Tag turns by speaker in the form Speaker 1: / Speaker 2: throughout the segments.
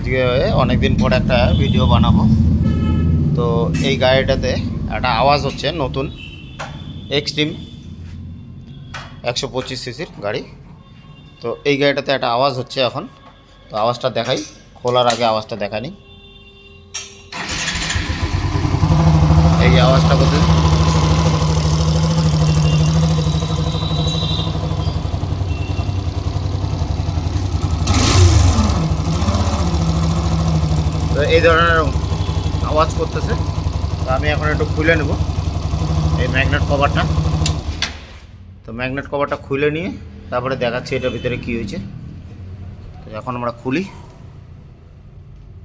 Speaker 1: আজকে অনেক দিন পর একটা ভিডিও বানাবো। তো এই গাড়িটাতে একটা আওয়াজ হচ্ছে, নতুন এক্সট্রিম 125 সিসির গাড়ি। তো এই গাড়িটাতে একটা আওয়াজ হচ্ছে এখন। তো আওয়াজটা দেখাই, খোলার আগে আওয়াজটা দেখানি। এই যে আওয়াজটা করতে, তো এই ধরনের আওয়াজ করতেছে। তো আমি এখন একটু খুলে নেব এই ম্যাগনেট কভারটা। তো ম্যাগনেট কভারটা খুলে নিয়ে তারপরে দেখাচ্ছি এটার ভিতরে কী হয়েছে। তো এখন আমরা খুলি,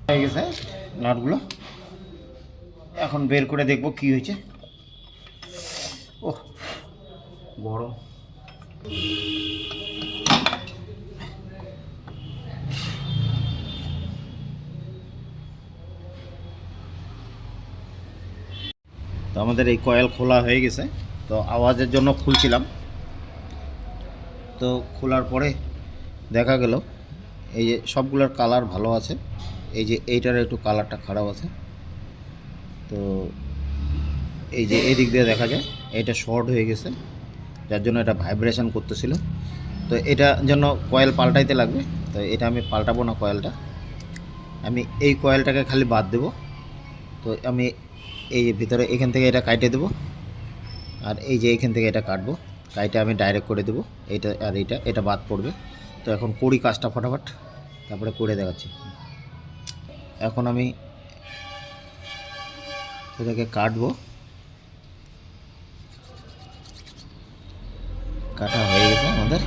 Speaker 1: হয়ে গেছে নাটগুলো। এখন বের করে দেখব কি হয়েছে। ওহ, গরম। তো আমাদের এই কয়েল খোলা হয়ে গেছে। তো আওয়াজের জন্য খুলছিলাম, তো খোলার পরে দেখা গেল এই যে সবগুলোর কালার ভালো আছে, এই যে এইটার একটু কালারটা খারাপ আছে। তো এই যে এই দিক দিয়ে দেখা যায় এটা শর্ট হয়ে গেছে, যার জন্য এটা ভাইব্রেশন করতেছিল। তো এটা জন্য কয়েল পাল্টাইতে লাগবে। তো এটা আমি পাল্টাবো না কয়েলটা, আমি এই কয়েলটাকে খালি বাদ দেব। তো আমি এই যে ভিতরে এখান থেকে এটা কাটে দেবো, আর এই যে এখান থেকে এটা কাটবো, কাইটে আমি ডাইরেক্ট করে দেবো এটা, আর এটা বাদ পড়বে। তো এখন করি কাজটা ফটাফট, তারপরে করে দেখাচ্ছি। এখন আমি এটাকে কাটবো, কাটা হয়ে গেছে আমাদের।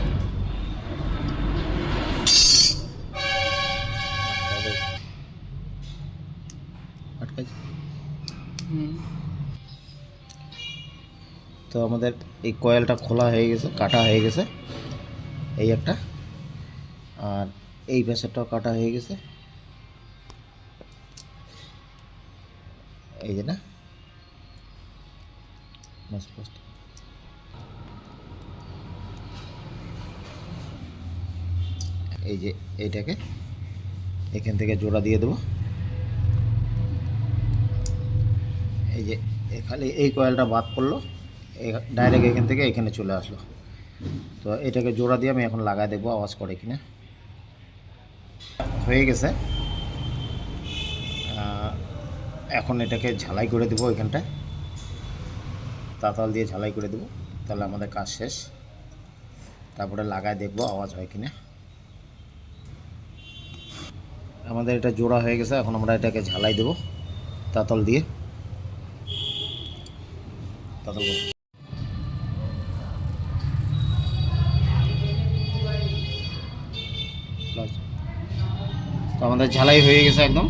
Speaker 1: তো আমাদের এই কয়েলটা খোলা হয়ে গেছে, কাটা হয়ে গেছে এই একটা, আর এই প্যাসেটটাও কাটা হয়ে গেছে, এই যে না এই যে এইটাকে এখান থেকে জোড়া দিয়ে দেবো। এই যে খালি এই কয়েলটা বাদ পড়লো, ডাইরেক্ট এখান থেকে এখানে চলে আসলো। তো এটাকে জোড়া দিয়ে আমি এখন লাগাই দেবো, আওয়াজ করে কিনা। হয়ে গেছে। এখন এটাকে ঝালাই করে দেবো, এখানটায় তাতাল দিয়ে ঝালাই করে দেবো, তাহলে আমাদের কাজ শেষ। তারপরে লাগায় দেখবো আওয়াজ হয় কিনা। আমাদের এটা জোড়া হয়ে গেছে, এখন আমরা এটাকে ঝালাই দেবো তাতাল দিয়ে। তাতাল তো আমাদের ঝালাই হয়ে গেছে একদম।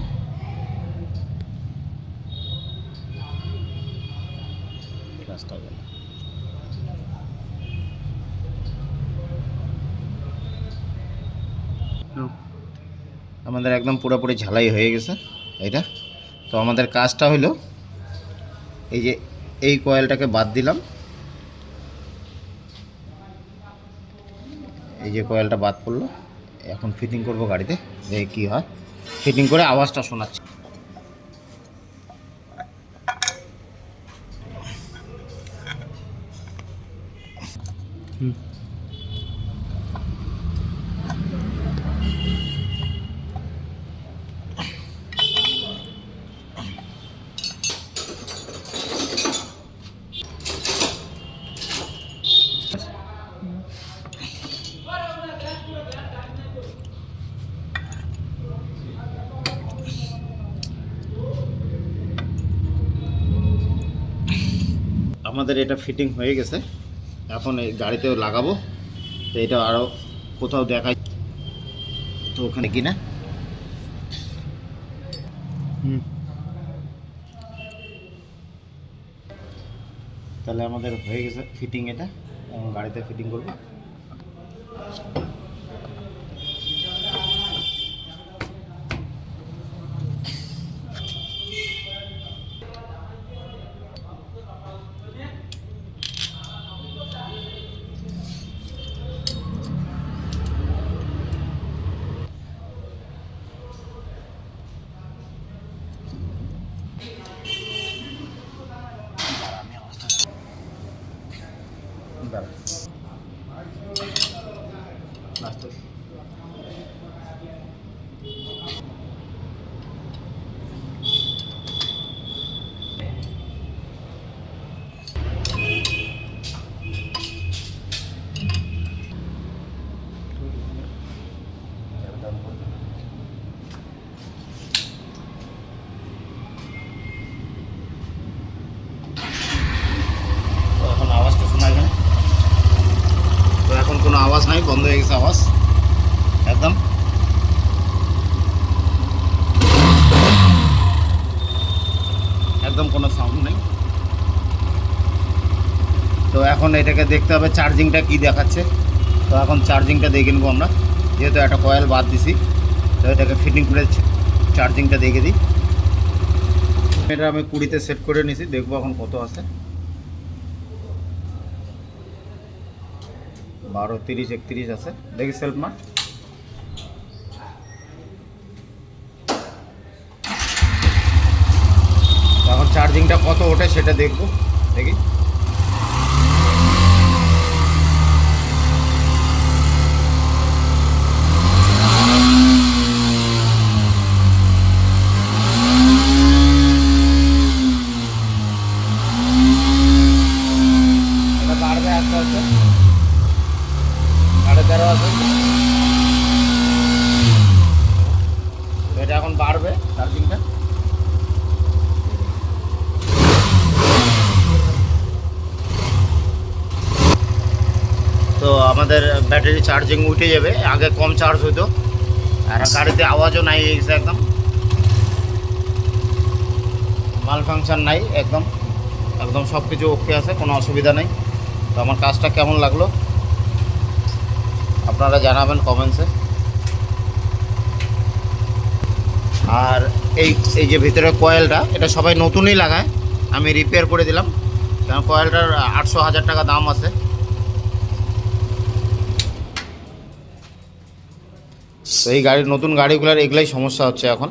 Speaker 1: আমাদের একদম পুরোপুরি ঝালাই হয়ে গেছে এটা। তো আমাদের কাজটা হলো এই যে এই কয়েলটাকে বাদ দিলাম, এই যে কয়েলটা বাদ পড়লো। এখন ফিটিং করব গাড়িতে, যে কি হয় ফিটিং করে আওয়াজটা শোনাচ্ছি। আমাদের এটা ফিটিং হয়ে গেছে, এখন এই গাড়িতেও লাগাবো। তো এটা আরও কোথাও দেখাই তো ওখানে কিনা। তাহলে আমাদের হয়ে গেছে ফিটিং, এটা গাড়িতে ফিটিং করবো। গেছে আওয়াজ একদম। একদম কোনো সাউন্ড নেই। তো এখন এটাকে দেখতে হবে চার্জিংটা কি দেখাচ্ছে। তো এখন চার্জিংটা দেখে নেবো আমরা, যেহেতু একটা কয়েল বাদ দিছি। তো এটাকে ফিটিং করে চার্জিংটা দেখে দিই। এটা আমি 20-তে সেট করে নিছি, দেখবো এখন কত আছে। 12, 30, 31 আছে, দেখি সেলফ মার। এখন চার্জিংটা কত ওঠে সেটা দেখবো, দেখি। এটা বাড়বে আস্তে আস্তে, 13.5 আছে। এটা এখন বাড়বে চার্জিংটা। তো আমাদের ব্যাটারি চার্জিং উঠে যাবে, আগে কম চার্জ হইতো, আর গাড়িতে আওয়াজও নাই গেছে একদম, মাল ফাংশন নাই একদম, একদম সব কিছু ওকে আছে, কোনো অসুবিধা নেই। তো আমার কাজটা কেমন লাগলো আপনারা জানাবেন কমেন্টসে। আর এই এই যে ভিতরে কয়েলটা, এটা সবাই নতুনই লাগায়, আমি রিপেয়ার করে দিলাম, কারণ কয়েলটার 800-1000 টাকা দাম আছে। তো এই গাড়ির নতুন গাড়িগুলোর এগুলাই সমস্যা হচ্ছে এখন।